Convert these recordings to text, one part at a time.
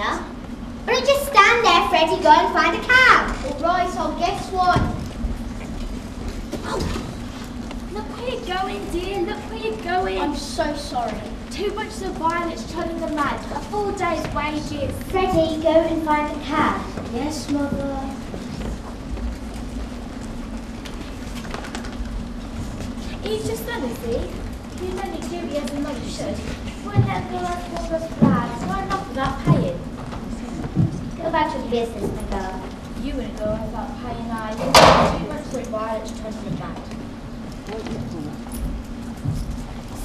Cynthia. But don't just stand there, Freddie. Go and find a cab. All right, I'll guess one. Oh, look where you're going, dear. Look where you're going. I'm so sorry. 2 bunches of violets chugging the mud. A full day's wages. Freddie, go and find a cab. Yes, Mother. He's just done, is he? He's only duty as a mother should. Wouldn't let go like one of those flags. Why not without paying? Go about your business, my girl. You wouldn't go without paying either. 2 bunches of violets chugging the mud.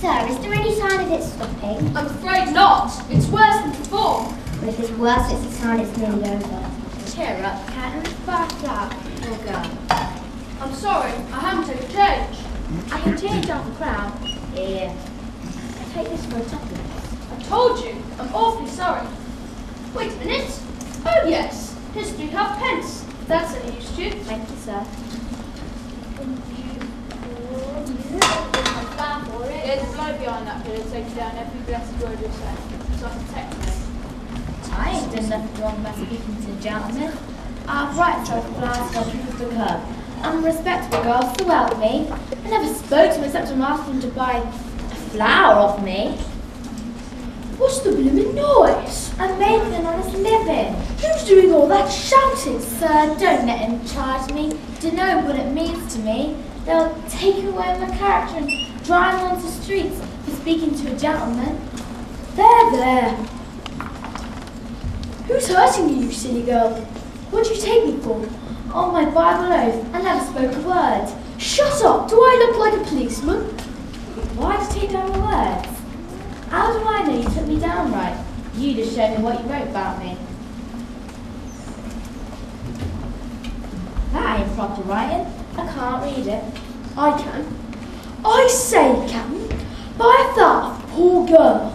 Sir, is there any sign of it stopping? I'm afraid not. It's worse than before. Well, if it's worse, it's a sign it's nearly over. Cheer up, cat, and back up. We'll go. I'm sorry, I haven't taken change. I can change off the crown. Here. Take this for a tuppence. I told you, I'm awfully sorry. Wait a minute. Oh yes, here's 3 halfpence. That's any use to you. Thank you, sir. There's a blow behind that pillar taking down every blessed word you say. So I can text me. I ain't done nothing wrong by speaking to the gentleman. I've right self blasted off the curb. I'm a respectable girl, so help me. I never spoke to him except to ask him to buy a flower off me. What's the blooming noise? I'm making an honest living. Who's doing all that shouting? Sir, don't let him charge me. Do you know what it means to me? They'll take away my character and drive me onto the streets for speaking to a gentleman. There. Who's hurting you, you silly girl? What do you take me for? On my Bible oath, I never spoke a word. Shut up! Do I look like a policeman? Why did you take down my words? How do I know you took me down right? You just showed me what you wrote about me. That ain't proper writing. I can't read it. I can. I say, Captain, buy that poor girl.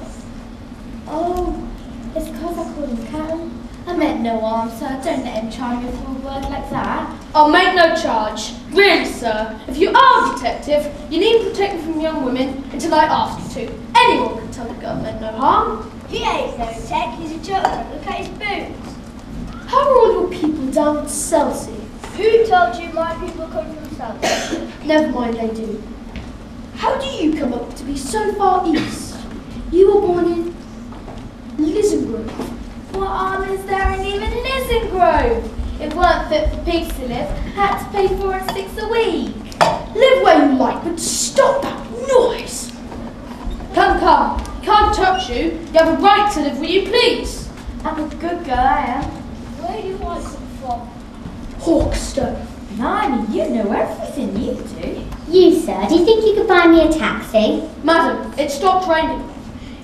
Oh, it's because I called him Captain. I meant no harm, sir. Don't let him charge me for a word like that. I'll make no charge. Really, sir, if you are a detective, you need to protect me from young women until I ask you to. Anyone can tell the girl meant no harm. He ain't no tech, he's a joker. Look at his boots. How are all your people down at Chelsea? Who told you my people come from Chelsea? Never mind, they do. How do you come up to be so far east? You were born in Lisengrove. What harm is there in even Lisengrove? It weren't fit for pigs to live. Had to pay 4 and 6 a week. Live where you like, but stop that noise. Come. Can't touch you. You have a right to live where you please. I'm a good girl, I am. Where do you want it from? Hawkstone. Blimey, you know everything, you do. You, sir, do you think you could buy me a taxi? Madam, it stopped raining.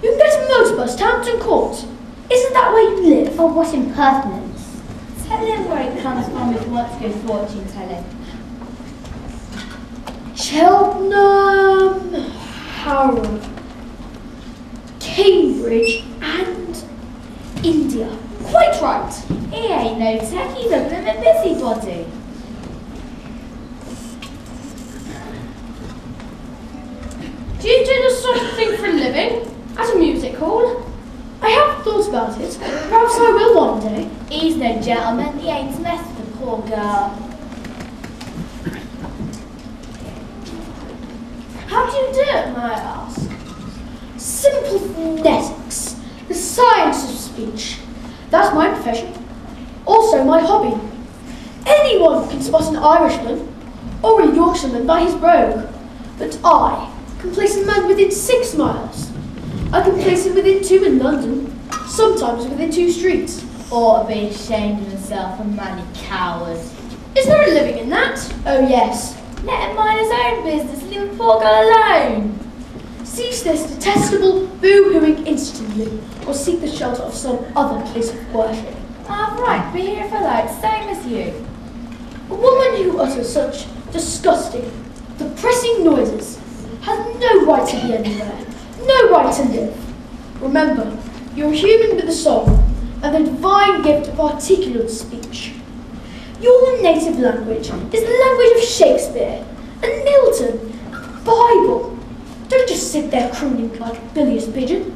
You can get a motor bus to Hampton Court. Isn't that where you live? Oh, what impertinence. Tell him where it comes from if you want to go fortune telling. Cheltenham, Harrow, Cambridge and India. Quite right. He ain't no tech, he's a blooming busybody. Do you do this sort of thing for a living? At a music hall? I have thought about it. Perhaps I will one day. He's no gentleman, he ain't messed with the poor girl. How do you do it, may I ask? Simple phonetics, the science of speech. That's my profession. Also my hobby. Anyone can spot an Irishman or a Yorkshireman by his brogue. But I can place a man within 6 miles. I can place him within 2 in London, sometimes within 2 streets. Ought to be ashamed of himself, a manny coward. Is there a living in that? Oh yes. Let him mind his own business, leave the poor girl alone. Cease this detestable boo-hooing instantly, or seek the shelter of some other place of worship. Ah, right, be here for life, same as you. A woman who utters such disgusting, depressing noises has no right to be anywhere, no right to live. Remember, you're a human with a soul, and the divine gift of articulate speech. Your native language is the language of Shakespeare, and Milton, and the Bible. Don't just sit there crooning like a bilious pigeon.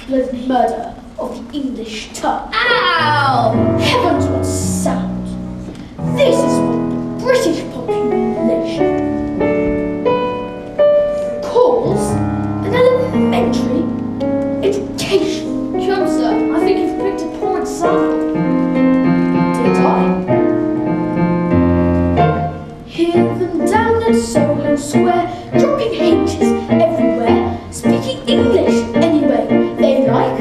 cold-blooded murder of the English tongue. Ow! Heavens, what sound! This is what the British population calls an elementary education. Come, sir, I think you've picked a poor example. Did I? Hear them down at Soho Square, dropping H's everywhere, speaking English any way they like.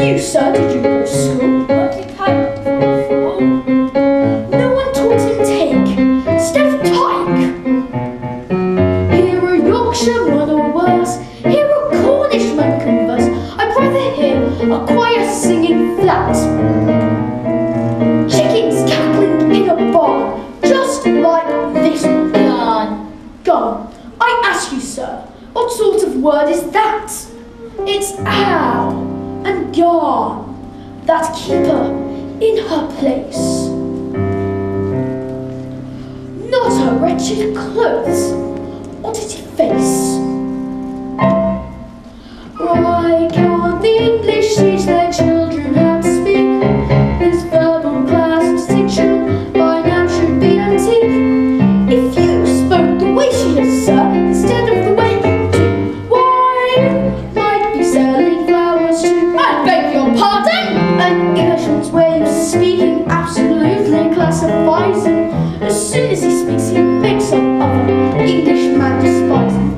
You, sir, did you go to school? No one taught him take, instead of tyke. Hear a Yorkshireman or worse, hear a Cornishman converse. I'd rather hear a choir singing flat. Chickens cackling in a barn, just like this one. Gone. I ask you, sir, what sort of word is that? It's ow and yarn that keep her in her place. Not her wretched clothes or dirty face. Why can't the English teach their children how to speak? This verbal class distinction by now should be antique. If you spoke the way she is, sir, instead of the way you do, why, might be selling flowers too. I beg your pardon? An Englishman's way of speaking absolutely classifies him. As soon as he speaks, he makes up other Englishman despising.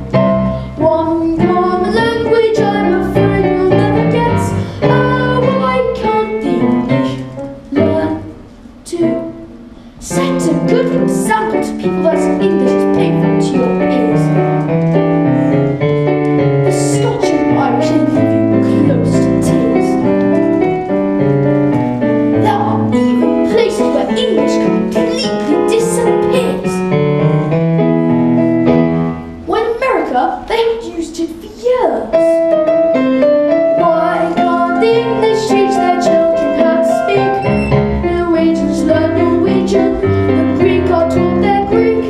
One common language I'm afraid we'll never get. Oh, why can't the English learn to set a good example to people that English is painful to your ears? The Scotch and Irish leave you close to tears. There are even places where English completely disappears. When America, they haven't used it for years. Why can't the English teach their children how to speak? Norwegians learn Norwegian, the Greek are taught their Greek.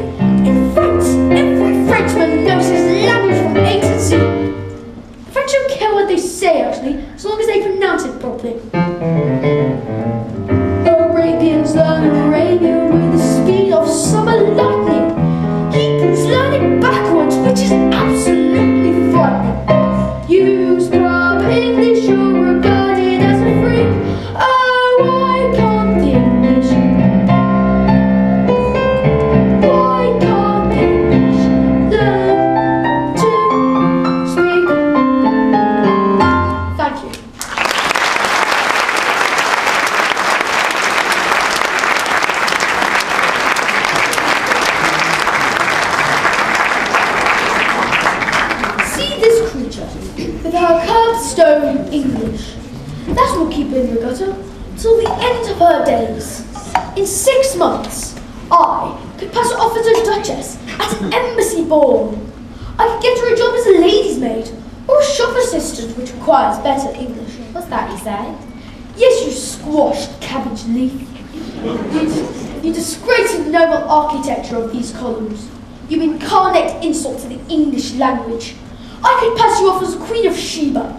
In France, every Frenchman knows his language from A to Z. The French don't care what they say, actually, as long as they pronounce it properly. Arabians learn Arabian with the speed of summer lightning. Hebrews learn it backwards, which is absolutely frightening. Use proper English, you're regarded as a freak. Oh, why can't the English? Why can't the English learn to speak? Thank you. See this creature with her curved stone English. That will keep her in the gutter till the end of her days. In 6 months, I could pass her off as a duchess at an embassy ball. I could get her a job as a lady's maid or a shop assistant, which requires better English. What's that you say? Yes, you squashed cabbage leaf. You disgrace the noble architecture of these columns. You incarnate insult to the English language. I could pass you off as Queen of Sheba.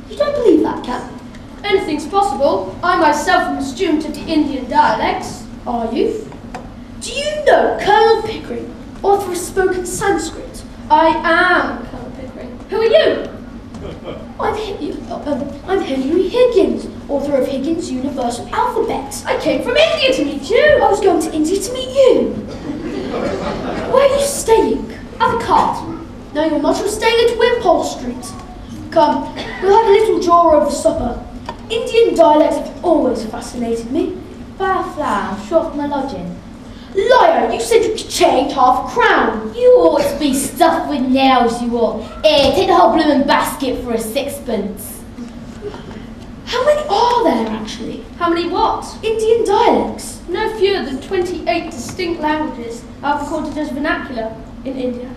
You don't believe that, Cap? Anything's possible. I myself am a student of the Indian dialects. Are you? Do you know Colonel Pickering, author of spoken Sanskrit? I am Colonel Pickering. Who are you? I'm Henry Higgins, author of Higgins' Universal Alphabet. I came from India to meet you. I was going to India to meet you. Where are you staying? At the cart. No, you're not. You're staying at Wimpole Street. Come, we'll have a little jaw over supper. Indian dialects have always fascinated me. Buy a flower, I'm short for my lodging. Liar, you said you could change £1/crown. You ought to be stuffed with nails, you ought. Here, take the whole blooming basket for a 6pence. How many are there, actually? How many what? Indian dialects. No fewer than 28 distinct languages are recorded as vernacular in India.